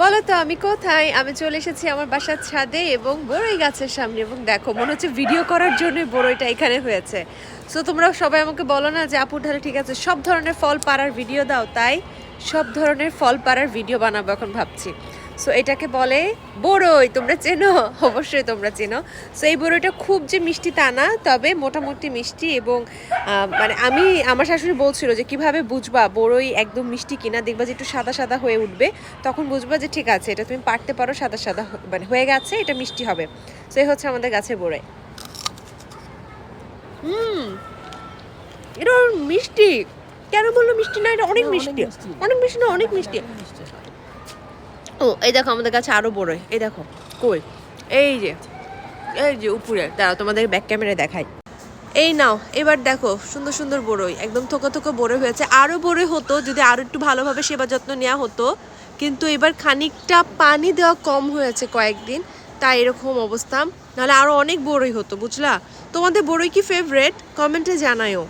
বলো তো আমি কোথায়? আমি চলে এসেছি আমার বাসার ছাদে এবং বড়ই গাছের সামনে, এবং দেখো মনে হচ্ছে ভিডিও করার জন্য বড়ইটা এখানে হয়েছে। সো তোমরা সবাই আমাকে বলো না যে আপু তাহলে ঠিক আছে সব ধরনের ফল পাড়ার ভিডিও দাও, তাই সব ধরনের ফল পাড়ার ভিডিও বানাবো এখন ভাবছি। সো এটাকে বলে বড়ই, তোমরা চেনো? অবশ্যই তোমরা চেনো। সো এই বড়ইটা খুব যে মিষ্টি তা না, তবে মোটামুটি মিষ্টি। এবং মানে আমার শাশুড়ি বলছিল যে কিভাবে বুঝবা বড়ই একদম মিষ্টি কিনা, দেখবা যে একটু সাদা সাদা হয়ে উঠবে, তখন বুঝবা যে ঠিক আছে এটা তুমি পারতে পারো, সাদা সাদা মানে হয়ে গেছে, এটা মিষ্টি হবে। সো এই হচ্ছে আমাদের গাছের বড়ই। এটা মিষ্টি। কেন বললো মিষ্টি না? এটা অনেক মিষ্টি। অনেক মিষ্টি না, অনেক মিষ্টি। ও এই দেখো আমাদের কাছে আরো বড়ই, এই দেখো। কই? এই যে, এই যে উপরে, দাঁড়াও তোমাদের ব্যাক ক্যামেরায় দেখাই। এই নাও, এবার দেখো সুন্দর সুন্দর বড়ই, একদম থোকা থোকা বড়ই হয়েছে। আরো বড়ই হতো যদি আরো একটু ভালোভাবে সেবা যত্ন নেওয়া হতো, কিন্তু এবার খানিকটা পানি দেওয়া কম হয়েছে কয়েকদিন, তাই এরকম অবস্থা। নাহলে আরো অনেক বড়ই হতো, বুঝলা? তোমাদের বড়ই কি ফেভারেট? কমেন্টে জানায়ও।